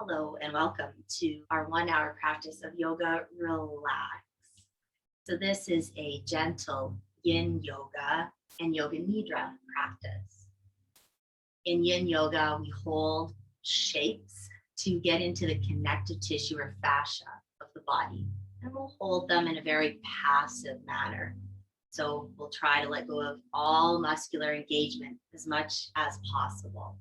Hello and welcome to our 1 hour practice of yoga relax. So, this is a gentle yin yoga and yoga nidra practice. In yin yoga, we hold shapes to get into the connective tissue or fascia of the body, and we'll hold them in a very passive manner. So, we'll try to let go of all muscular engagement as much as possible,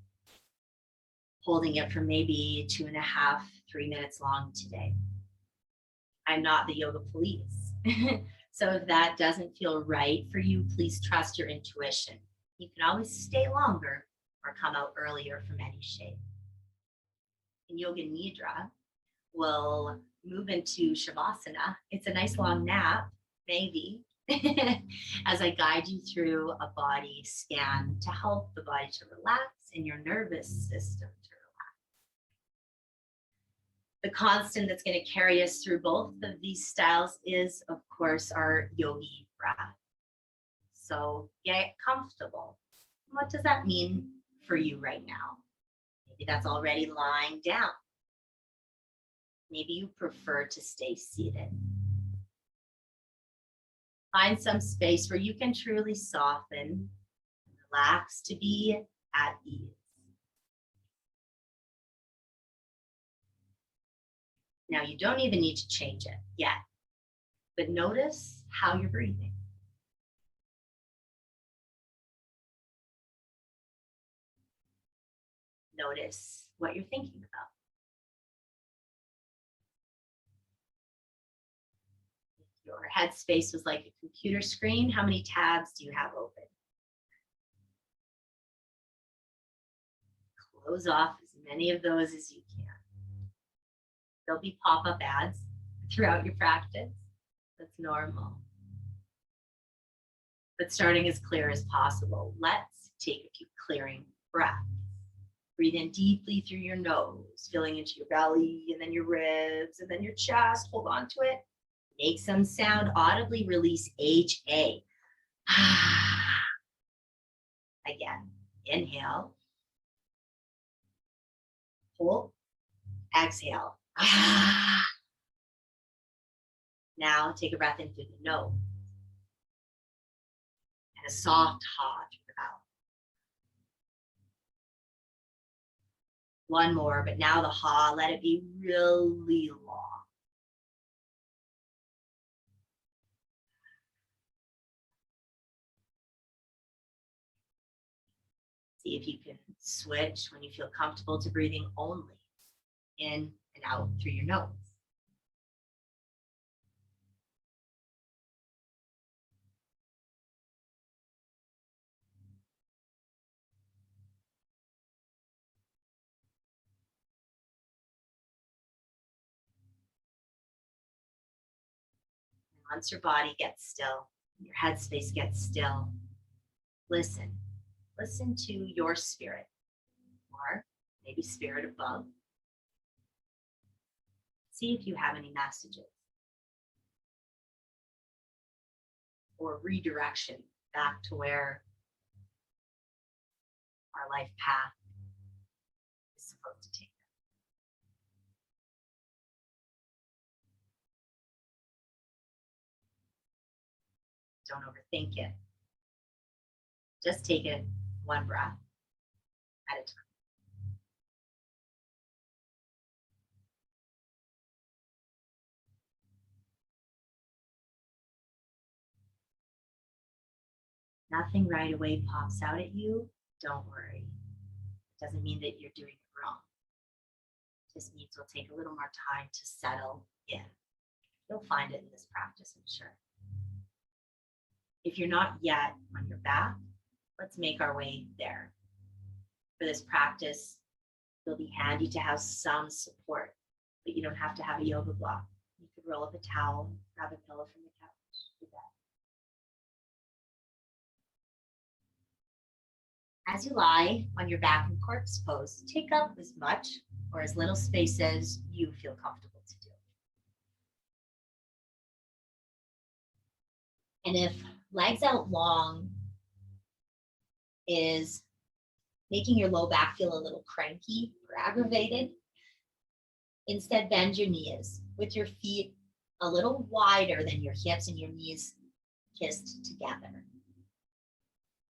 holding it for maybe 2.5, 3 minutes long today. I'm not the yoga police. So if that doesn't feel right for you, please trust your intuition. You can always stay longer or come out earlier from any shape. In Yoga Nidra, we'll move into Shavasana. It's a nice long nap, maybe, as I guide you through a body scan to help the body to relax and your nervous system to relax. The constant that's going to carry us through both of these styles is, of course, our yogi breath. So get comfortable. What does that mean for you right now? Maybe that's already lying down. Maybe you prefer to stay seated. Find some space where you can truly soften and relax to be at ease. Now, you don't even need to change it yet, but notice how you're breathing. Notice what you're thinking about. If your headspace was like a computer screen, how many tabs do you have open? Close off as many of those as you can. There'll be pop-up ads throughout your practice. That's normal. But starting as clear as possible, let's take a few clearing breaths. Breathe in deeply through your nose, filling into your belly and then your ribs and then your chest. Hold on to it. Make some sound, audibly release HA. Again, inhale. Hold. Exhale. Now take a breath in through the nose and a soft ha through the mouth. One more, but now the ha, let it be really long. See if you can switch when you feel comfortable to breathing only in and out through your nose. And once your body gets still, your headspace gets still, listen. Listen to your spirit, or maybe spirit above. See if you have any messages or redirection back to where our life path is supposed to take us. Don't overthink it. Just take it one breath at a time. Nothing right away pops out at you. Don't worry. It doesn't mean that you're doing it wrong. It just means it'll take a little more time to settle in. You'll find it in this practice, I'm sure. If you're not yet on your back, let's make our way there. For this practice, it'll be handy to have some support, but you don't have to have a yoga block. You could roll up a towel, grab a pillow from the couch, do that. As you lie on your back in corpse pose, take up as much or as little space as you feel comfortable to do. And if legs out long is making your low back feel a little cranky or aggravated, Instead, bend your knees with your feet a little wider than your hips and your knees kissed together.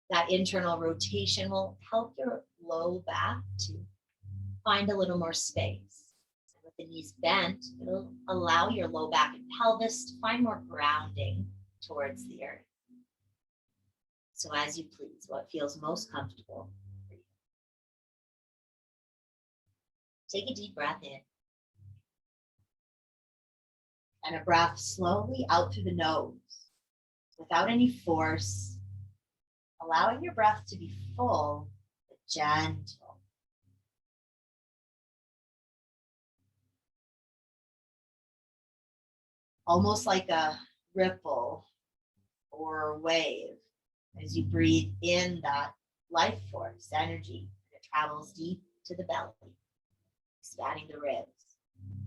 That internal rotation will help your low back to find a little more space. And with the knees bent, it'll allow your low back and pelvis to find more grounding towards the earth. So as you please, what feels most comfortable for you. Take a deep breath in. And a breath slowly out through the nose without any force, allowing your breath to be full but gentle. Almost like a ripple or a wave as you breathe in that life force energy. It travels deep to the belly, expanding the ribs,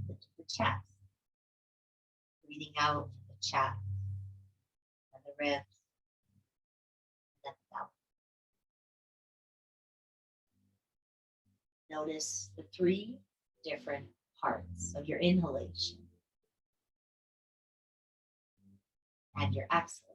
the chest. Breathing out the chest and the ribs and the belly. Notice the 3 different parts of your inhalation and your exhalation.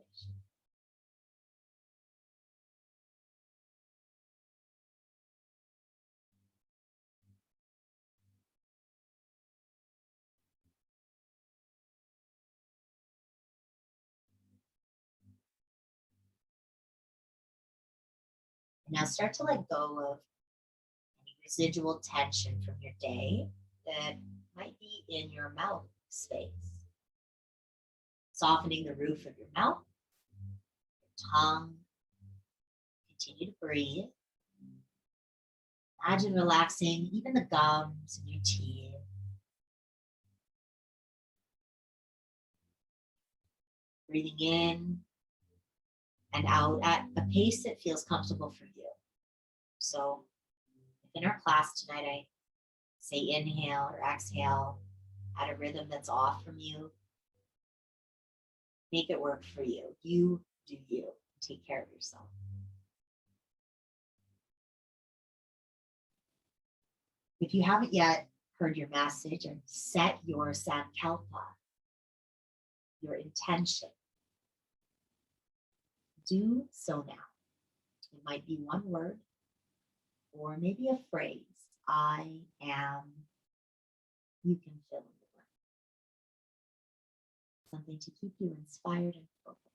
Now start to let go of any residual tension from your day that might be in your mouth space. Softening the roof of your mouth, your tongue. Continue to breathe. Imagine relaxing even the gums and your teeth. Breathing in and out at a pace that feels comfortable for you. So if in our class tonight I say inhale or exhale at a rhythm that's off from you, make it work for you. You do you. Take care of yourself. If you haven't yet heard your message and set your sankalpa, your intention, do so now. It might be one word or maybe a phrase. I am. You can fill in the blank. Something to keep you inspired and focused.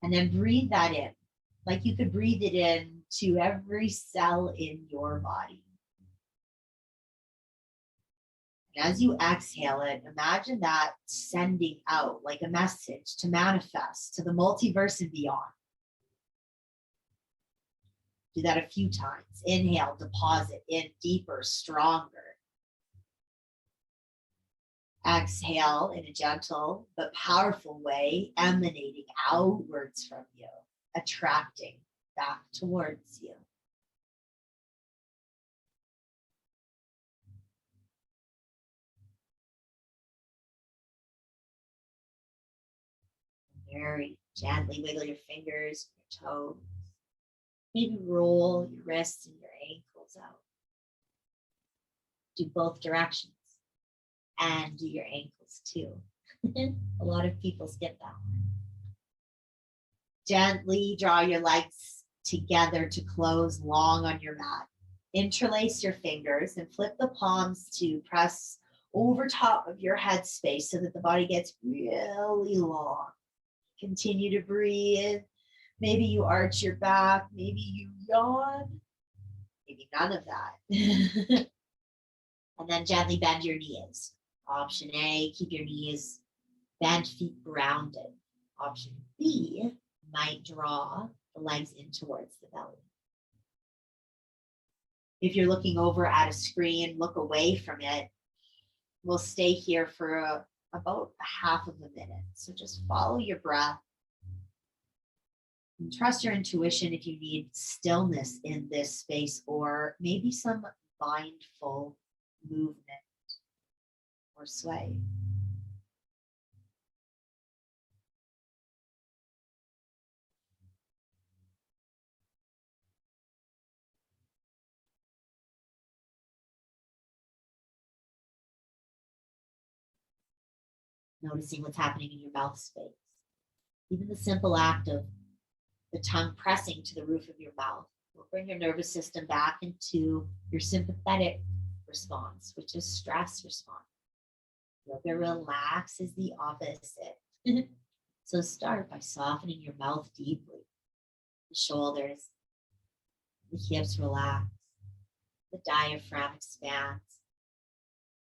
And then breathe that in, like you could breathe it in to every cell in your body. And as you exhale it, imagine that sending out like a message to manifest to the multiverse and beyond. Do that a few times. Inhale, deposit in deeper, stronger. Exhale in a gentle but powerful way, emanating outwards from you, attracting back towards you. Very gently wiggle your fingers, your toes. Maybe roll your wrists and your ankles out. Do both directions and do your ankles too. A lot of people skip that one. Gently draw your legs together to close long on your mat. Interlace your fingers and flip the palms to press over top of your head space so that the body gets really long. Continue to breathe. Maybe you arch your back, maybe you yawn, maybe none of that. And then gently bend your knees. Option A, keep your knees bent, feet grounded. Option B, might draw the legs in towards the belly. If you're looking over at a screen, look away from it. We'll stay here for about half of a minute. So just follow your breath. And trust your intuition if you need stillness in this space or maybe some mindful movement or sway. noticing what's happening in your mouth space. Even the simple act of the tongue pressing to the roof of your mouth will bring your nervous system back into your sympathetic response, which is stress response. Yoga relaxes the opposite. So start by softening your mouth deeply. The shoulders, the hips relax, the diaphragm expands,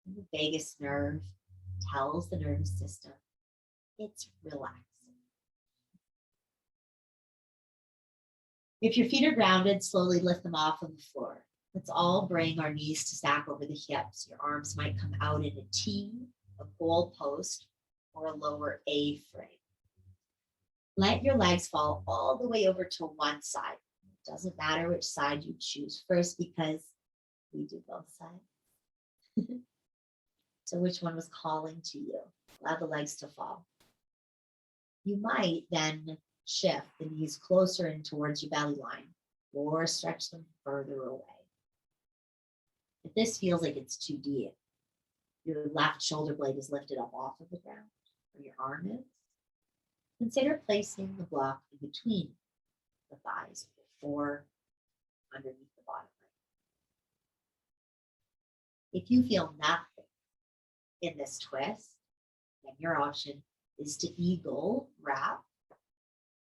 and the vagus nerve tells the nervous system it's relaxing. If your feet are grounded, slowly lift them off of the floor. Let's all bring our knees to stack over the hips. Your arms might come out in a T, a goal post, or a lower A frame. Let your legs fall all the way over to one side. It doesn't matter which side you choose first because we do both sides. So which one was calling to you? Allow the legs to fall. You might then shift the knees closer in towards your belly line or stretch them further away. If this feels like it's too deep, your left shoulder blade is lifted up off of the ground, or your arm is, consider placing the block in between the thighs or underneath the bottom leg. If you feel nothing in this twist, then your option is to eagle wrap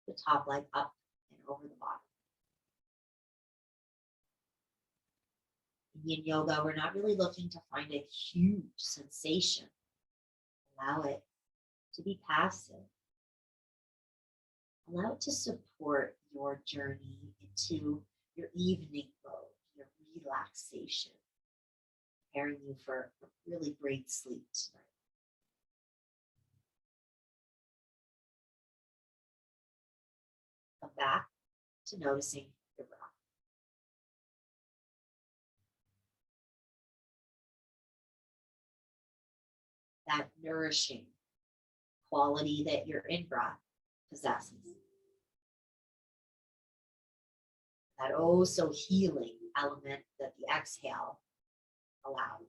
the top leg up and over the bottom. In yin yoga, we're not really looking to find a huge sensation. Allow it to be passive. Allow it to support your journey into your evening mode, your relaxation, preparing you for a really great sleep tonight. Come back to noticing your breath. That nourishing quality that your in-breath possesses. That oh so healing element that the exhale allows.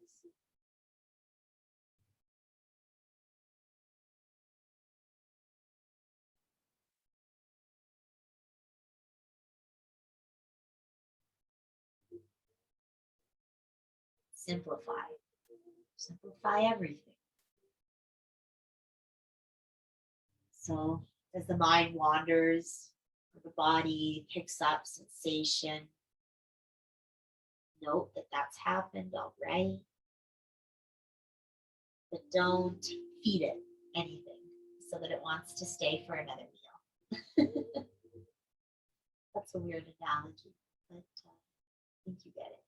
Simplify. Simplify everything. So as the mind wanders, the body picks up sensation, note that that's happened already, but don't feed it anything so that it wants to stay for another meal. That's a weird analogy, but I think you get it.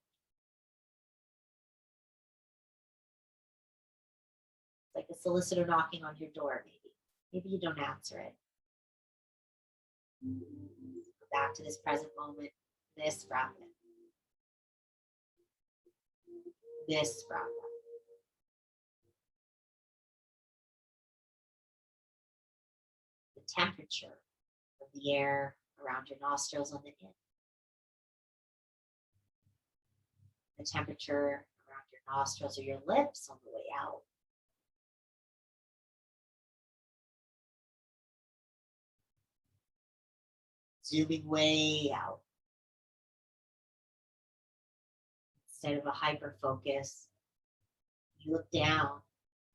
It's like a solicitor knocking on your door, maybe. Maybe you don't answer it. Go back to this present moment, this breath in. This breath out. The temperature of the air around your nostrils on the in. The temperature around your nostrils or your lips on the way out. Zooming way out. Instead of a hyper focus, you look down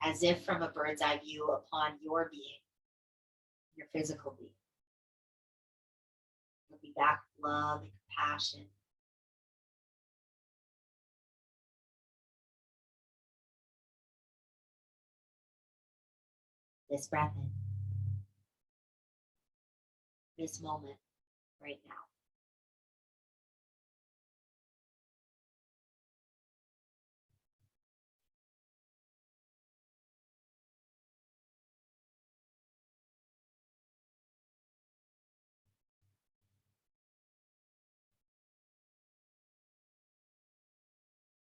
as if from a bird's eye view upon your being, your physical being. Looking back with love and compassion. This breath in. This moment right now.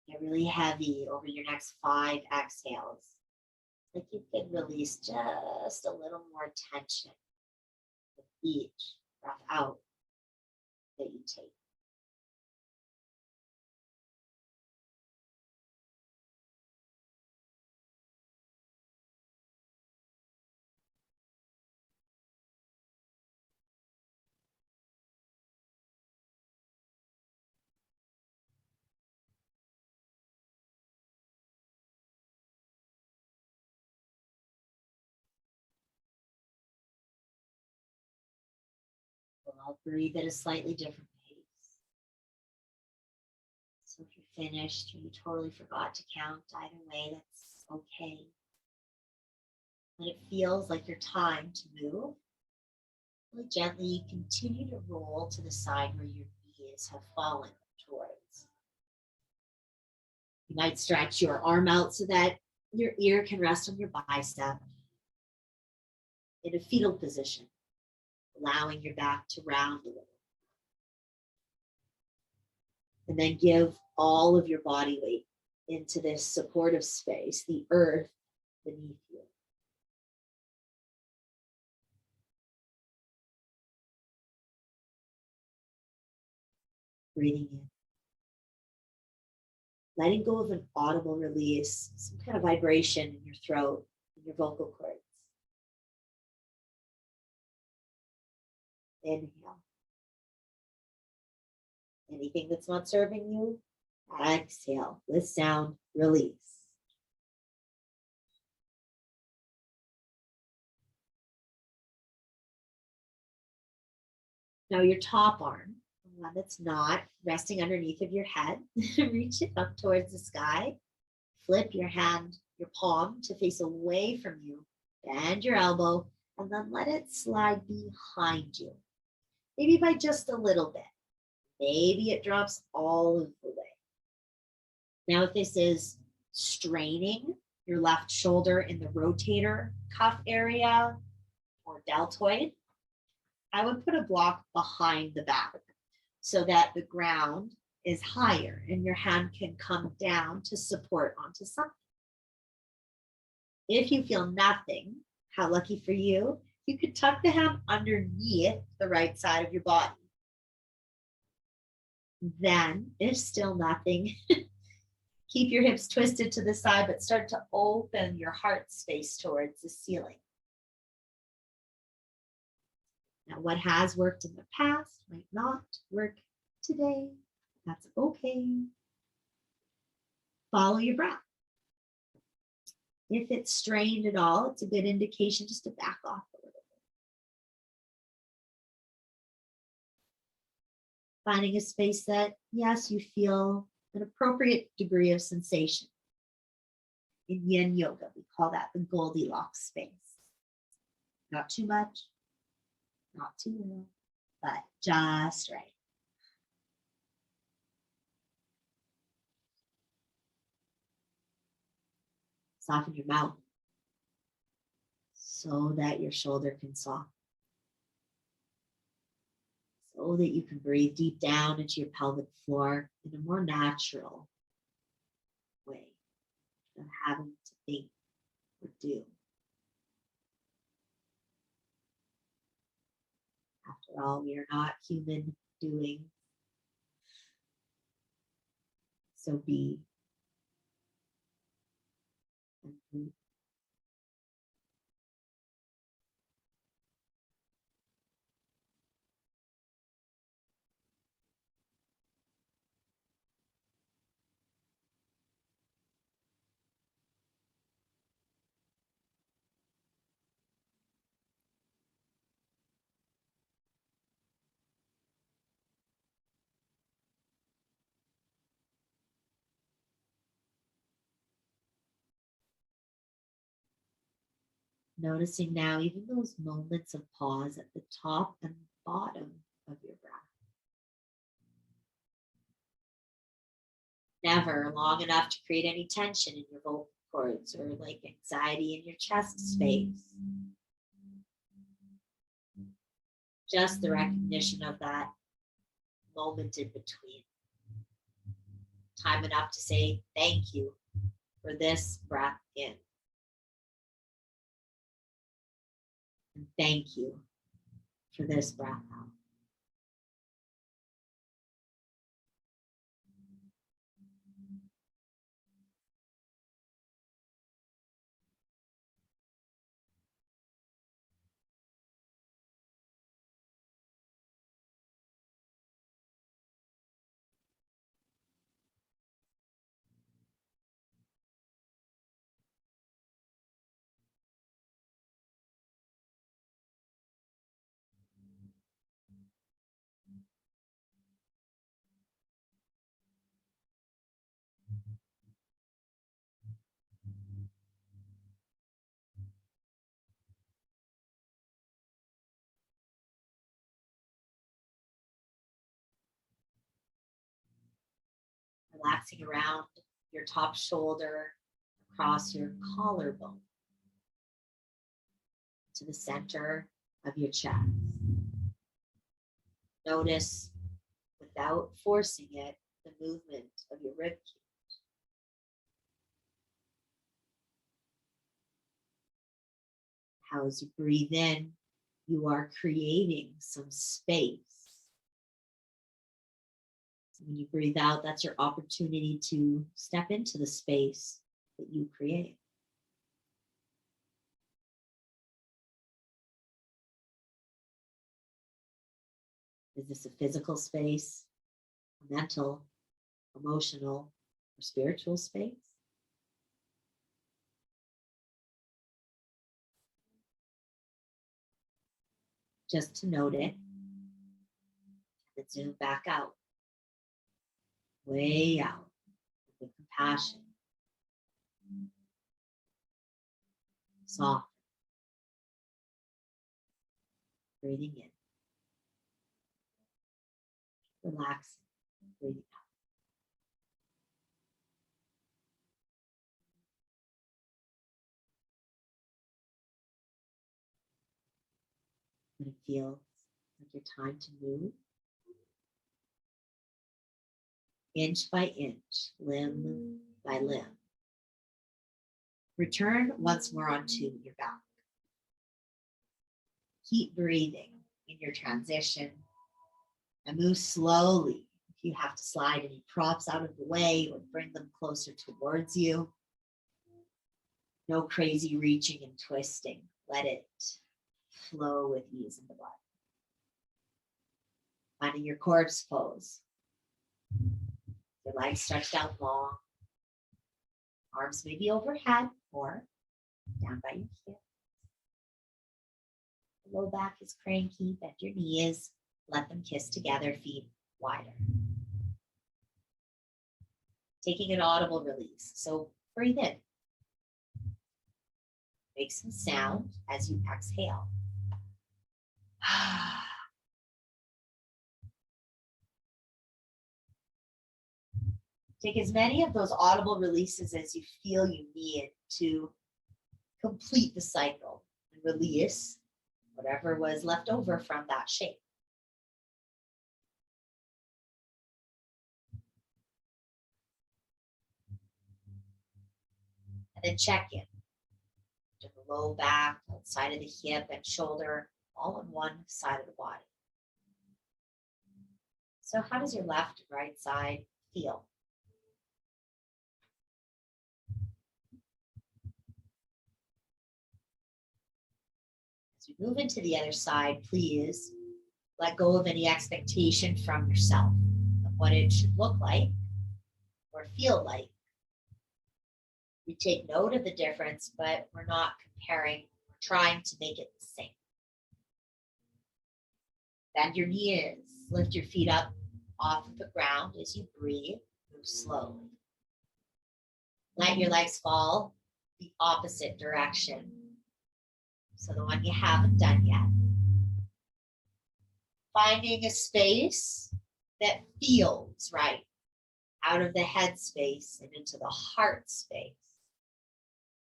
Get really heavy over your next 5 exhales. Like you could release just a little more tension with each breath out that you take. I'll breathe at a slightly different pace. So if you're finished or you totally forgot to count, either way, that's okay. When it feels like your time to move, really gently continue to roll to the side where your knees have fallen towards. You might stretch your arm out so that your ear can rest on your bicep in a fetal position, allowing your back to round a little. And then give all of your body weight into this supportive space, the earth beneath you. Breathing in. Letting go of an audible release, some kind of vibration in your throat, in your vocal cords. Inhale. Anything that's not serving you, exhale. With sound, release. Now your top arm, the one that's not resting underneath of your head, reach it up towards the sky. Flip your hand, your palm to face away from you. Bend your elbow and then let it slide behind you. Maybe by just a little bit. Maybe it drops all of the way. Now, if this is straining your left shoulder in the rotator cuff area or deltoid, I would put a block behind the back so that the ground is higher and your hand can come down to support onto something. If you feel nothing, how lucky for you, you could tuck the hand underneath the right side of your body. Then, if still nothing, keep your hips twisted to the side, but start to open your heart space towards the ceiling. Now, what has worked in the past might not work today. That's okay. Follow your breath. If it's strained at all, it's a good indication just to back off a little bit. Finding a space that, yes, you feel an appropriate degree of sensation. In Yin Yoga, we call that the Goldilocks space. Not too much, not too little, but just right. Soften your mouth so that your shoulder can soften. So that you can breathe deep down into your pelvic floor in a more natural way, than having to think or do. After all, we are not human doing. So be and breathe. Noticing now even those moments of pause at the top and bottom of your breath. Never long enough to create any tension in your vocal cords or like anxiety in your chest space. Just the recognition of that moment in between. Time enough to say thank you for this breath in. And thank you for this breath out. relaxing around your top shoulder, across your collarbone, to the center of your chest. Notice, without forcing it, the movement of your rib cage. How, as you breathe in, you are creating some space. When you breathe out, that's your opportunity to step into the space that you create. Is this a physical space, a mental, emotional, or spiritual space? Just to note it, and zoom back out, way out, with compassion. Soft. Breathing in. Relaxing. Breathing out. When it feels like your time to move, inch by inch, limb by limb. Return once more onto your back. Keep breathing in your transition and move slowly. If you have to slide any props out of the way or bring them closer towards you, no crazy reaching and twisting. Let it flow with ease in the body. Finding your corpse pose. Your legs stretched out long. Arms may be overhead or down by your hip. The low back is cranky. Bend your knees. Let them kiss together, feet wider. Taking an audible release. So breathe in. Make some sound as you exhale. Take as many of those audible releases as you feel you need to complete the cycle and release whatever was left over from that shape. And then check in. To the low back, outside of the hip and shoulder, all on one side of the body. So how does your left and right side feel? As we move into the other side, please let go of any expectation from yourself of what it should look like or feel like. We take note of the difference, but we're not comparing. We're trying to make it the same. Bend your knees, lift your feet up off of the ground as you breathe, move slowly. Let your legs fall the opposite direction. So the one you haven't done yet. Finding a space that feels right, out of the head space and into the heart space.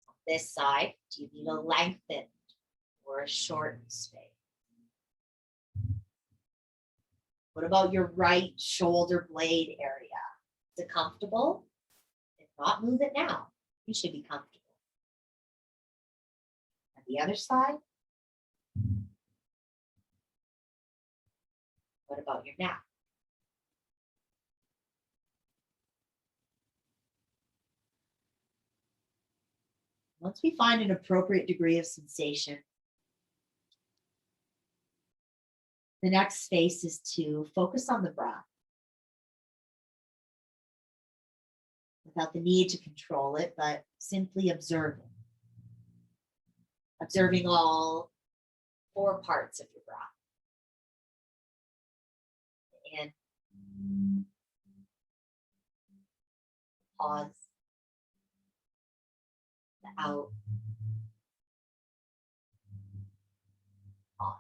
On this side, do you need a lengthened or a shortened space? What about your right shoulder blade area? Is it comfortable? If not, move it now. You should be comfortable. And the other side? What about your neck? Once we find an appropriate degree of sensation, the next space is to focus on the breath without the need to control it, but simply observing. Observing all 4 parts of your breath. In, pause, the out, pause.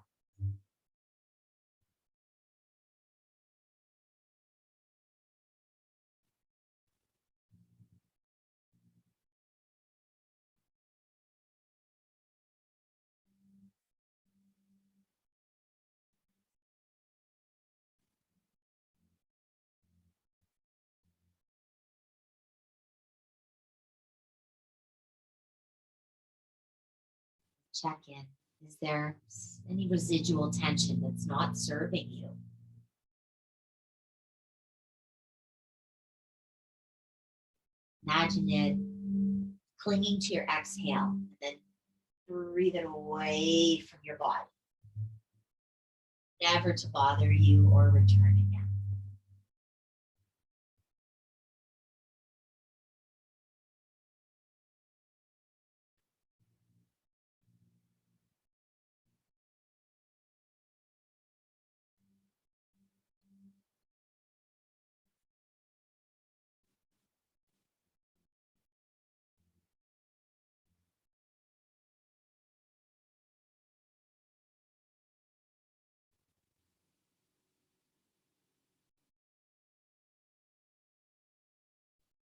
Check in. Is there any residual tension that's not serving you? Imagine it clinging to your exhale and then breathe it away from your body. Never to bother you or return again.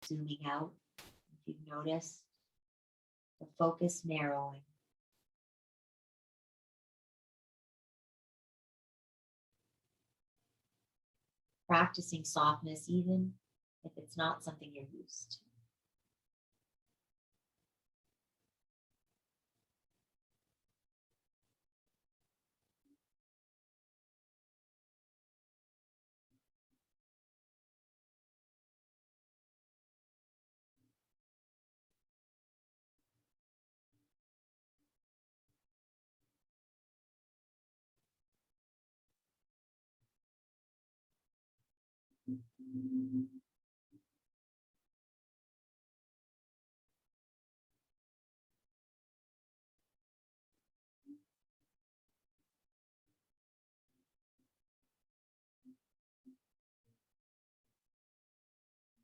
Zooming out, if you've noticed the focus narrowing. Practicing softness, even if it's not something you're used to.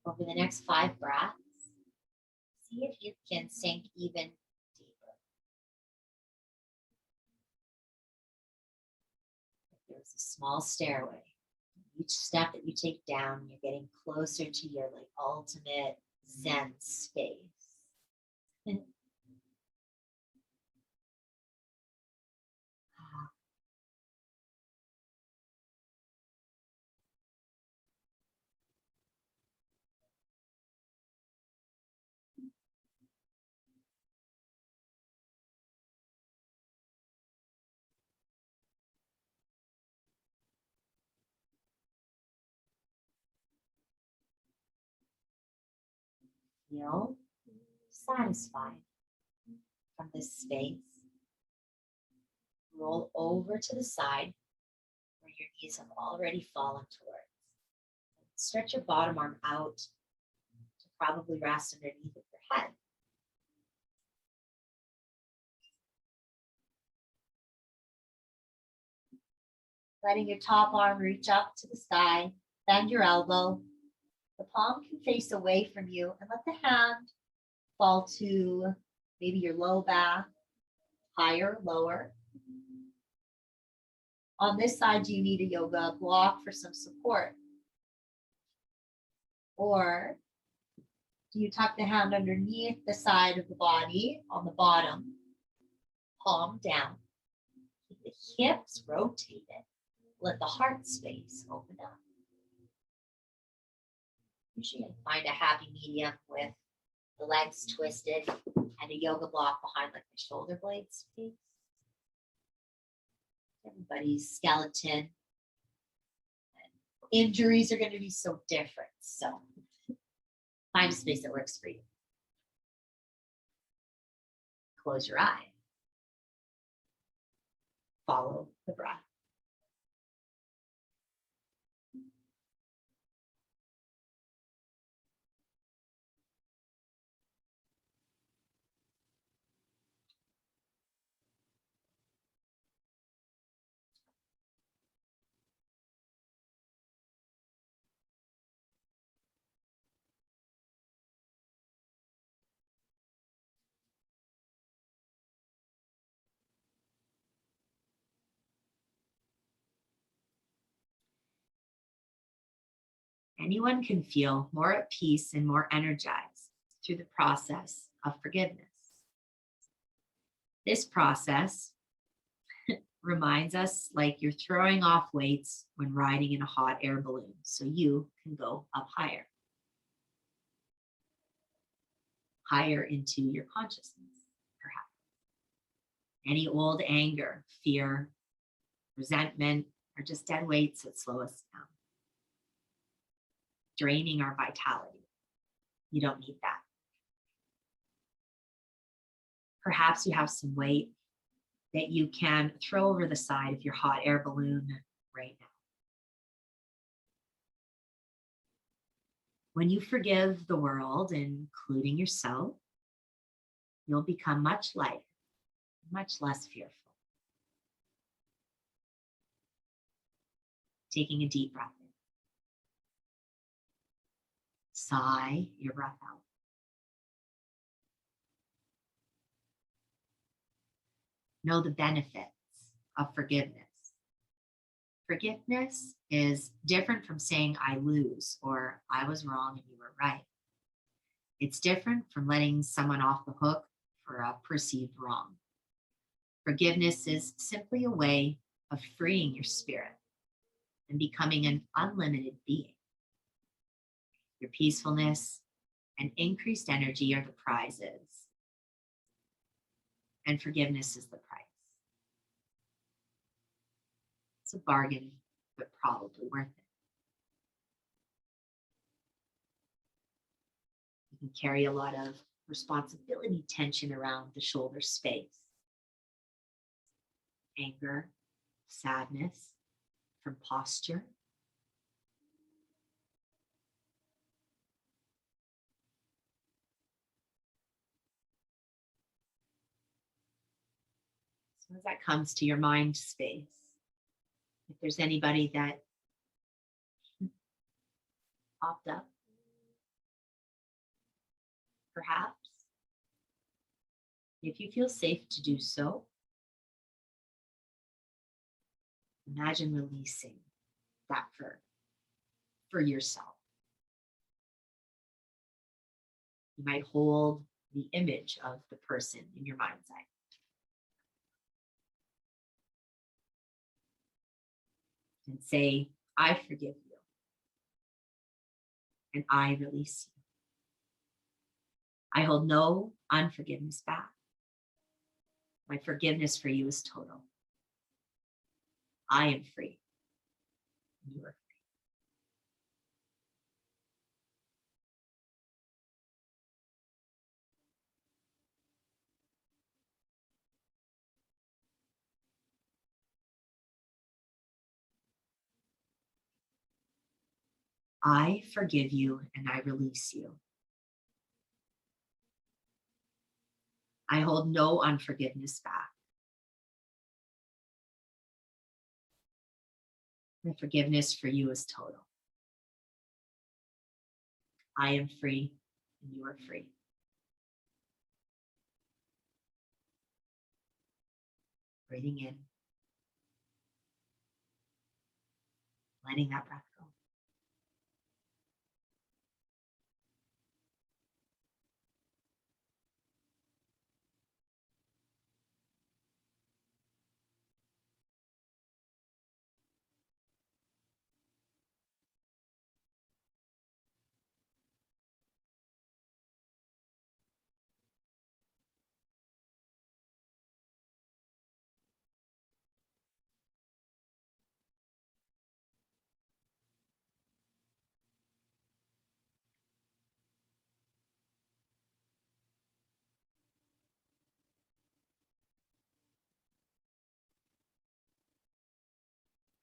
Over the next 5 breaths, see if you can sink even deeper. There's a small stairway. Each step that you take down, you're getting closer to your ultimate Zen space. Feel satisfied from this space. Roll over to the side where your knees have already fallen towards. Stretch your bottom arm out to probably rest underneath of your head. Letting your top arm reach up to the sky, bend your elbow. The palm can face away from you and let the hand fall to maybe your low back, higher, lower. On this side, do you need a yoga block for some support? Or do you tuck the hand underneath the side of the body on the bottom, palm down? Keep the hips rotated. Let the heart space open up. Usually I find a happy medium with the legs twisted and a yoga block behind the shoulder blades space. Everybody's skeleton and injuries are going to be so different. So find a space that works for you. Close your eye. Follow the breath. Anyone can feel more at peace and more energized through the process of forgiveness. This process reminds us like you're throwing off weights when riding in a hot air balloon so you can go up higher into your consciousness, perhaps. Any old anger, fear, resentment are just dead weights that slow us down, draining our vitality. You don't need that. Perhaps you have some weight that you can throw over the side of your hot air balloon right now. When you forgive the world, including yourself, you'll become much lighter, much less fearful. Taking a deep breath in. Sigh your breath out. Know the benefits of forgiveness. Forgiveness is different from saying I lose or I was wrong and you were right. It's different from letting someone off the hook for a perceived wrong. Forgiveness is simply a way of freeing your spirit and becoming an unlimited being. Your peacefulness and increased energy are the prizes, and forgiveness is the price. It's a bargain, but probably worth it. You can carry a lot of responsibility tension around the shoulder space. Anger, sadness from posture. So as that comes to your mind space, if there's anybody that popped up, perhaps, if you feel safe to do so, imagine releasing that for yourself. You might hold the image of the person in your mind's eye. And say, I forgive you. And I release you. I hold no unforgiveness back. My forgiveness for you is total. I am free. You are free. I forgive you and I release you. I hold no unforgiveness back. My forgiveness for you is total. I am free and you are free. Breathing in, letting that breath go.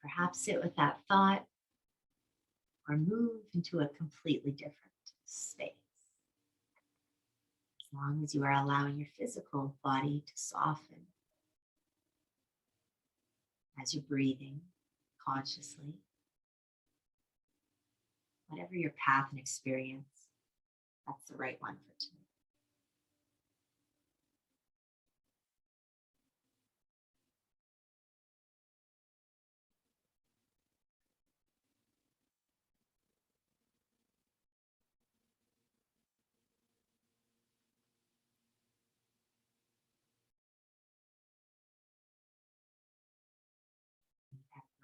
Perhaps sit with that thought or move into a completely different space. As long as you are allowing your physical body to soften as you're breathing consciously. Whatever your path and experience, that's the right one for tonight.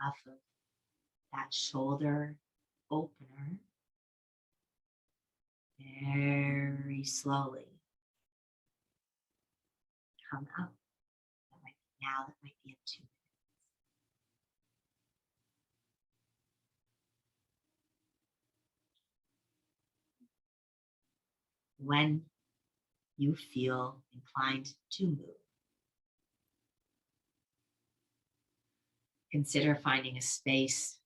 Enough of that shoulder opener. Very slowly come out. That might Now that might be in 2 minutes. When you feel inclined to move, consider finding a space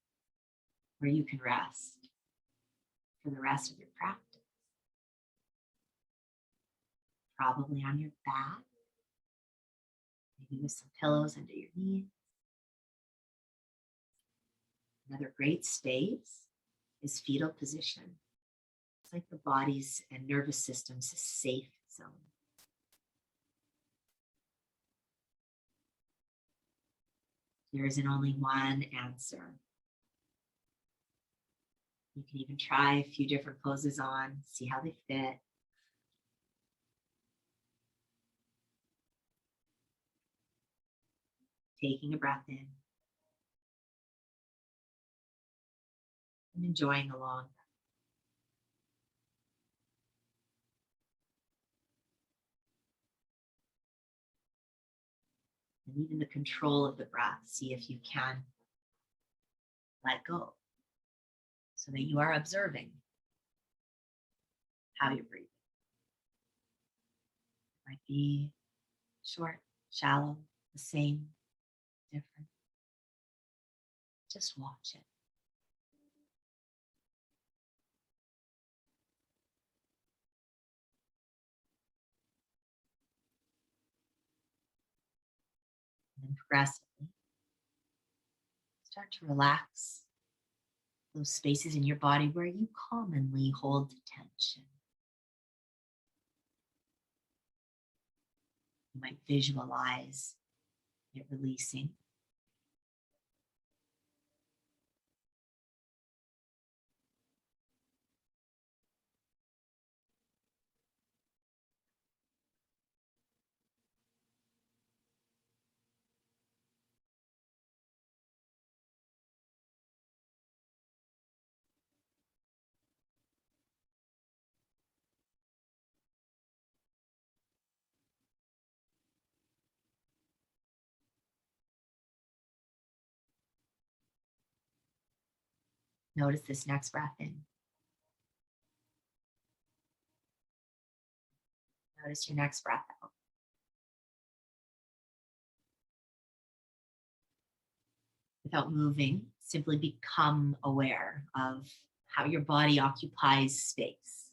where you can rest for the rest of your practice. Probably on your back, maybe with some pillows under your knees. Another great space is fetal position. It's like the body's and nervous system's safe zone. There isn't only one answer. You can even try a few different poses on, see how they fit. Taking a breath in and enjoying along. And even the control of the breath, see if you can let go so that you are observing how you're breathing. It might be short, shallow, the same, different. Just watch it. And then progressively start to relax those spaces in your body where you commonly hold tension. You might visualize it releasing. Notice this next breath in. Notice your next breath out. Without moving, simply become aware of how your body occupies space.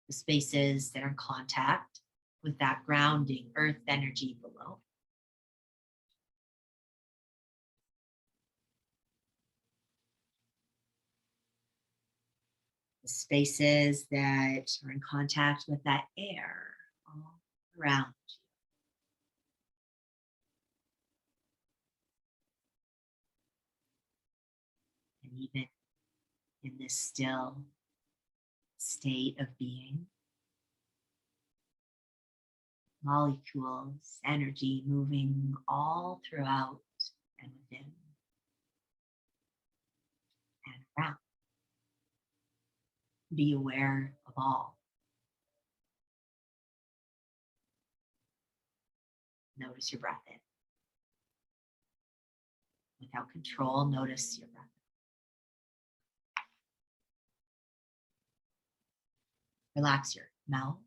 The spaces that are in contact with that grounding earth energy below. The spaces that are in contact with that air all around you. And even in this still state of being, molecules, energy moving all throughout and within and around. Be aware of all. Notice your breath in. Without control, notice your breath. Relax your mouth.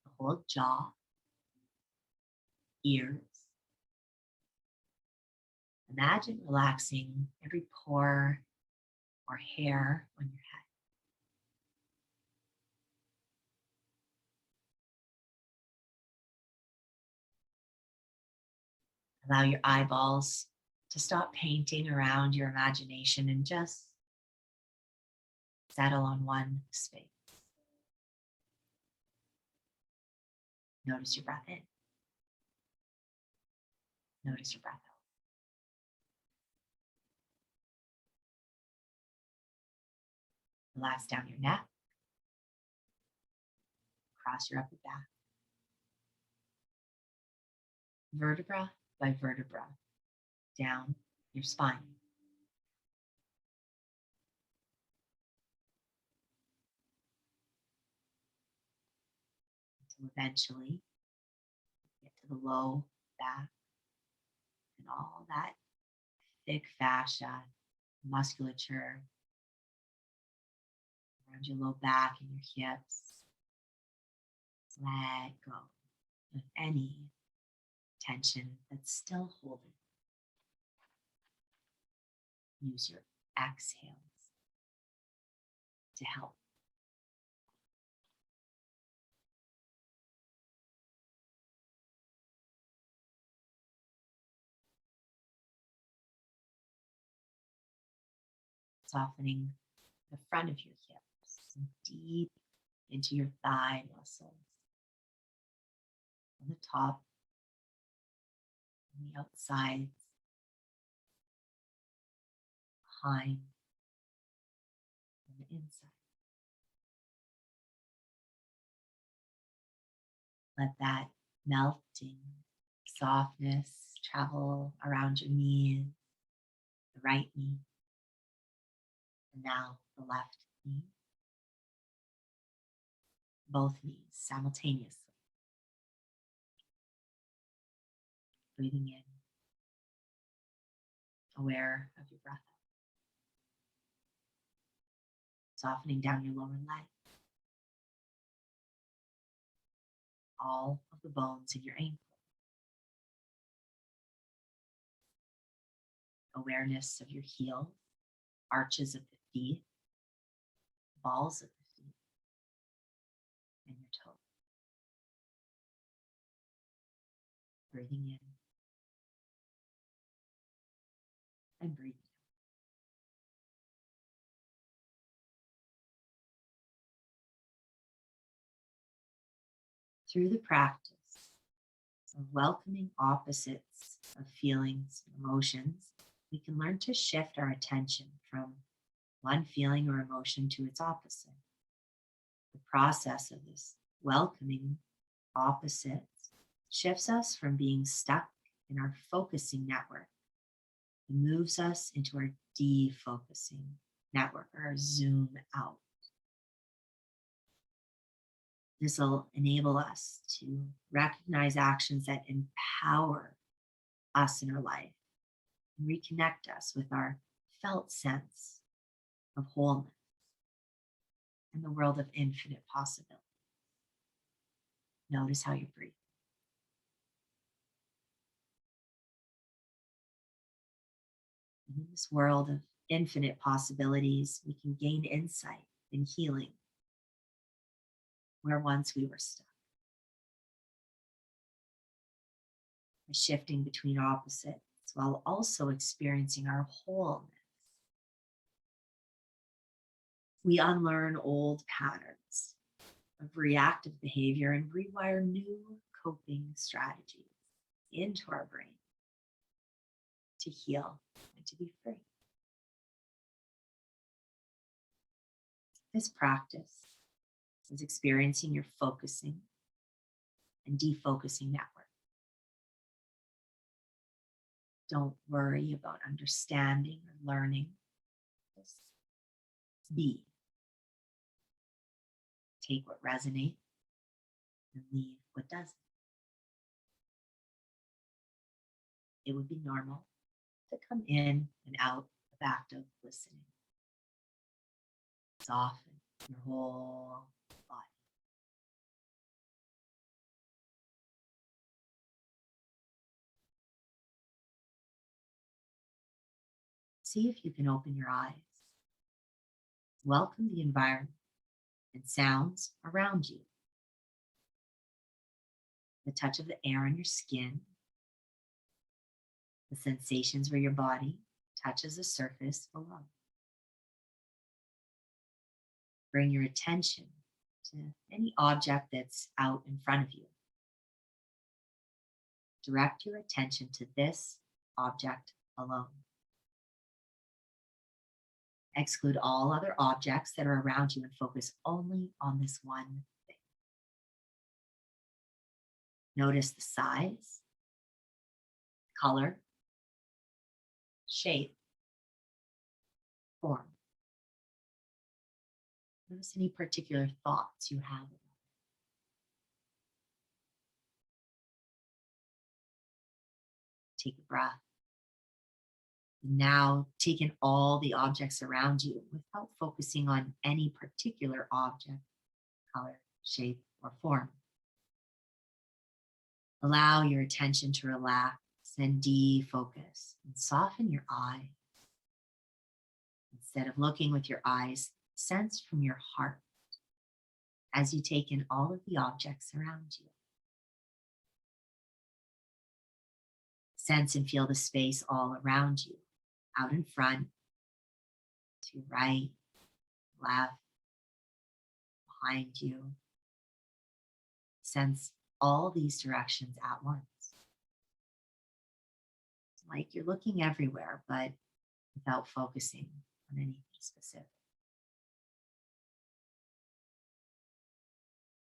The whole jaw, ears. Imagine relaxing every pore or hair on your head. Allow your eyeballs to stop painting around your imagination and just settle on one space. Notice your breath in. Notice your breath out. Relax down your neck, across your upper back, vertebra by vertebra, down your spine. So eventually, get to the low back and all that thick fascia, musculature around your low back and your hips. Let go of any tension that's still holding. Use your exhales to help. Softening the front of your hips and deep into your thigh muscles. On the top, on the outsides, behind, on the inside. Let that melting softness travel around your knees, the right knee, and now the left knee. Both knees simultaneously. Breathing in, aware of your breath out. Softening down your lower leg. All of the bones in your ankle. Awareness of your heels, arches of the feet, balls of the feet, and your toes. Breathing in and breathing out. Through the practice of welcoming opposites of feelings and emotions, we can learn to shift our attention from one feeling or emotion to its opposite. The process of this welcoming opposites shifts us from being stuck in our focusing network and moves us into our defocusing network, or our zoom out. This will enable us to recognize actions that empower us in our life and reconnect us with our felt sense of wholeness and the world of infinite possibility. Notice how you breathe. In this world of infinite possibilities, we can gain insight and healing where once we were stuck. By shifting between opposites while also experiencing our wholeness, we unlearn old patterns of reactive behavior and rewire new coping strategies into our brain to heal and to be free. This practice is experiencing your focusing and defocusing network. Don't worry about understanding or learning. Just be. Take what resonates and leave what doesn't. It would be normal to come in and out of active listening. Soften your whole body. See if you can open your eyes. Welcome the environment and sounds around you. The touch of the air on your skin, the sensations where your body touches the surface below. Bring your attention to any object that's out in front of you. Direct your attention to this object alone. Exclude all other objects that are around you and focus only on this one thing. Notice the size, color, shape, form. Notice any particular thoughts you have about it. Take a breath. Now take in all the objects around you without focusing on any particular object, color, shape, or form. Allow your attention to relax and defocus and soften your eyes. Instead of looking with your eyes, sense from your heart as you take in all of the objects around you. Sense and feel the space all around you, out in front, to your right, left, behind you. Sense all these directions at once. It's like you're looking everywhere, but without focusing on anything specific.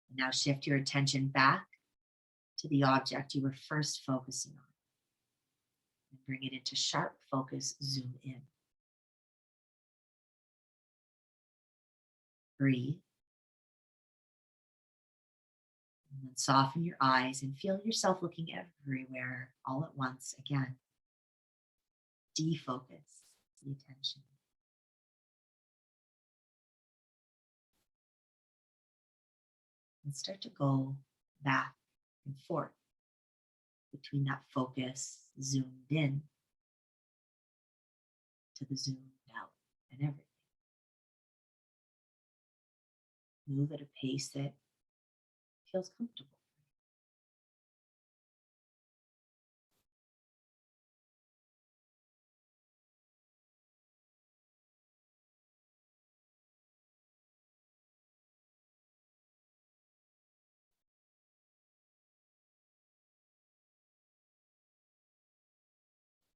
And now shift your attention back to the object you were first focusing on. And bring it into sharp focus, zoom in. Breathe. And then soften your eyes and feel yourself looking everywhere all at once again. Defocus the attention. And start to go back and forth between that focus, zoomed in, to the zoomed out and everything. Move at a pace that feels comfortable.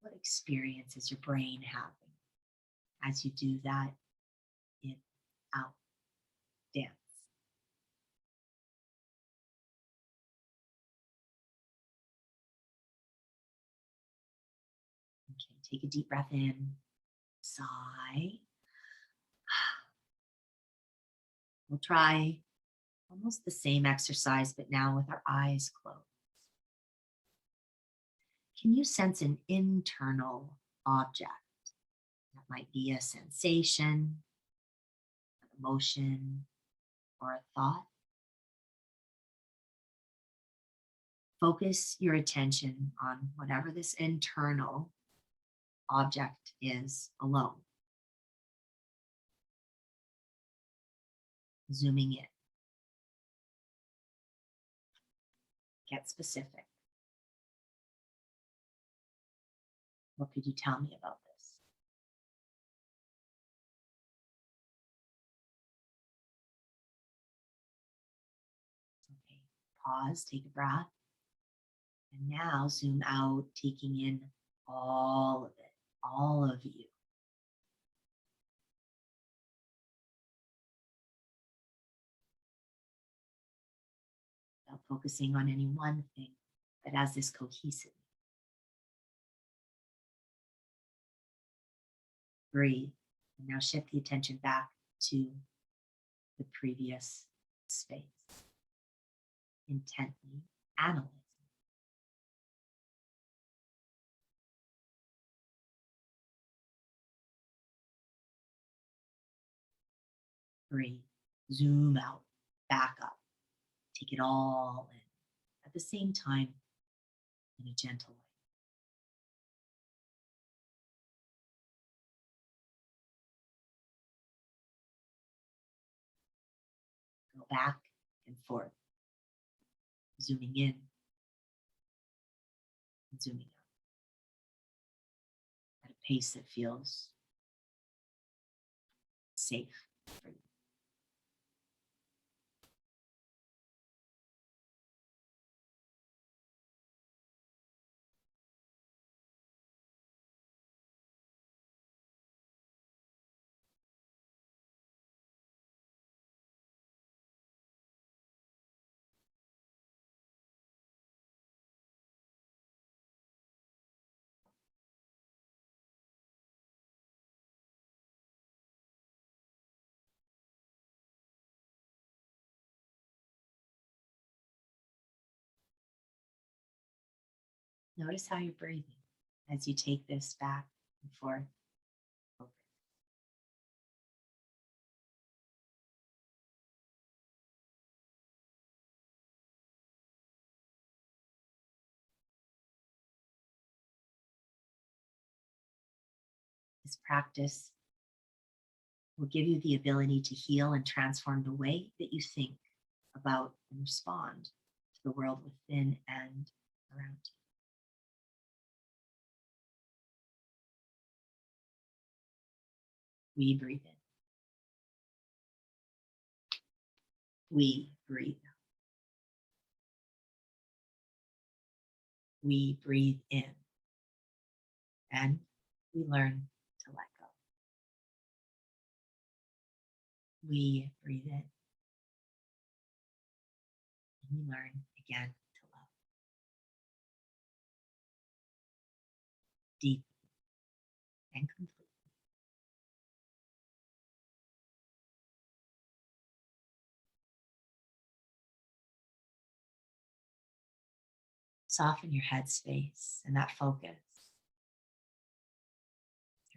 What experience is your brain having as you do that in, out, dance? Okay, take a deep breath in, sigh. We'll try almost the same exercise, but now with our eyes closed. Can you sense an internal object? That might be a sensation, an emotion, or a thought. Focus your attention on whatever this internal object is alone. Zooming in. Get specific. What could you tell me about this? Okay, pause, take a breath. And now zoom out, taking in all of it, all of you. Without focusing on any one thing, but as this cohesive. Breathe. And now shift the attention back to the previous space. Intently analyze. Breathe. Zoom out. Back up. Take it all in. At the same time, in a gentle way. Go back and forth. Zooming in and zooming out. At a pace that feels safe for you. Notice how you're breathing. as you take this back and forth. Over. This practice will give you the ability to heal and transform the way that you think about and respond to the world within and around you. We breathe in. We breathe out. We breathe in. And we learn to let go. We breathe in. And we learn again to love. Deeply and completely. Soften your head space and that focus.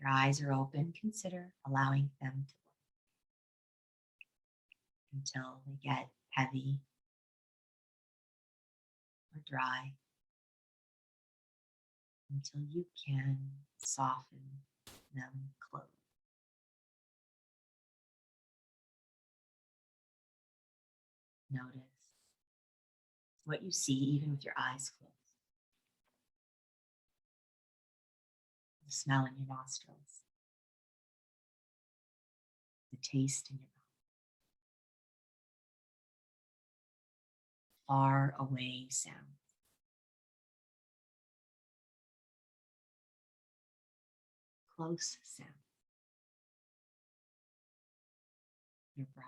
Your eyes are open. Consider allowing them to open until they get heavy or dry, until you can soften them close. Notice what you see even with your eyes closed. The smell in your nostrils, the taste in your mouth, far away sounds, close sounds, your breath,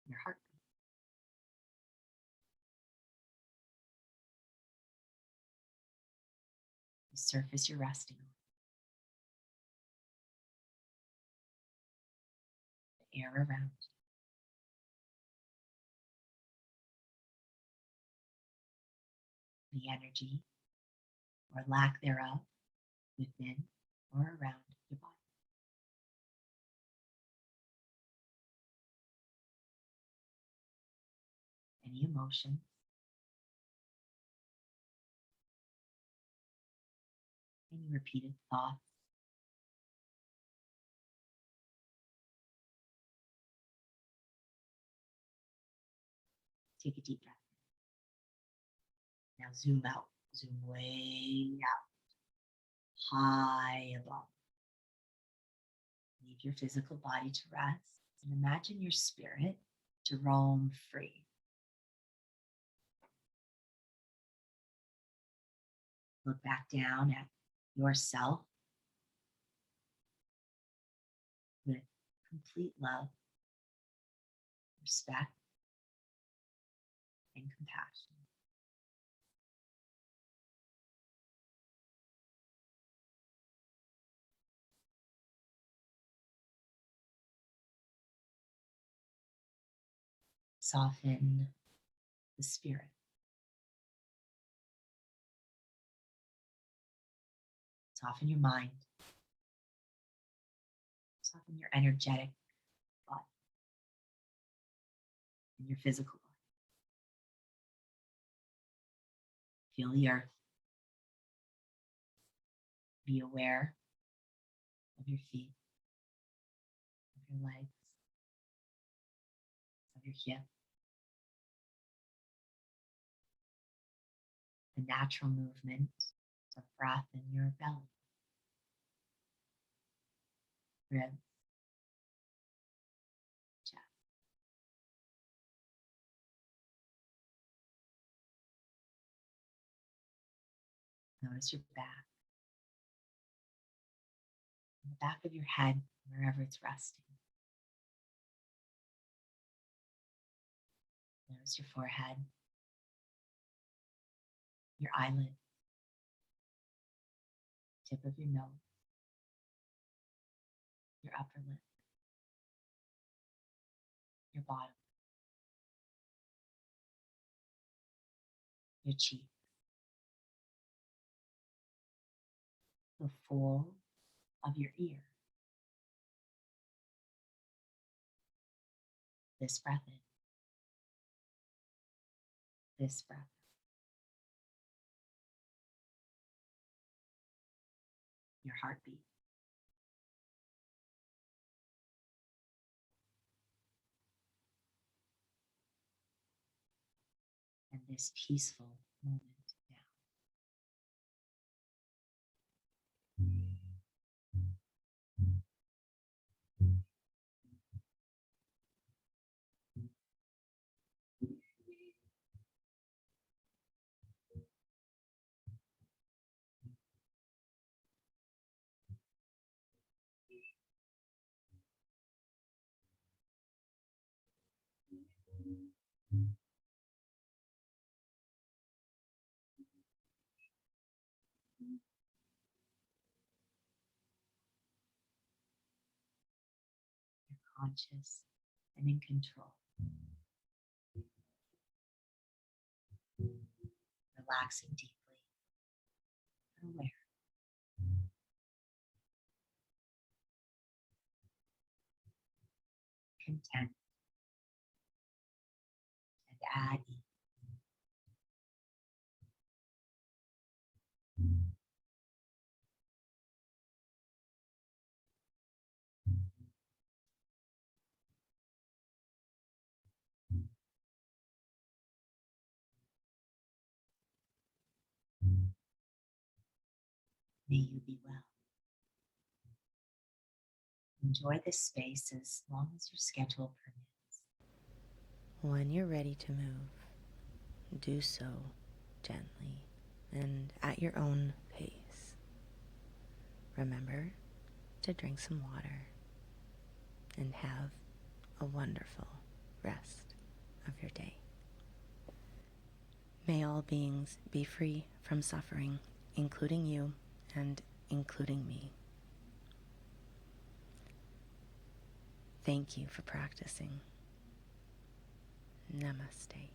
your heartbeat. The surface you're resting on, the air around you, the energy or lack thereof within or around your body. Any emotions, any repeated thoughts, take a deep breath. Now zoom out, zoom way out, high above. Leave your physical body to rest and imagine your spirit to roam free. Look back down at yourself with complete love, respect, and compassion. Soften the spirit. Soften your mind. Soften your energetic body and your physical body. Feel the earth. Be aware of your feet, of your legs, of your hips. The natural movement of breath in your belly, ribs, chest. Notice your back, the back of your head, wherever it's resting. Notice your forehead, your eyelid, tip of your nose, your upper lip, your bottom, your cheek, the fold of your ear. This breath in, this breath out. Your heartbeat. And this peaceful moment now. You're conscious and in control. Relaxing deeply and aware. Content and at ease. May you be well. Enjoy this space as long as your schedule permits. When you're ready to move, do so gently and at your own pace. Remember to drink some water and have a wonderful rest of your day. May all beings be free from suffering, including you and including me. Thank you for practicing. Namaste.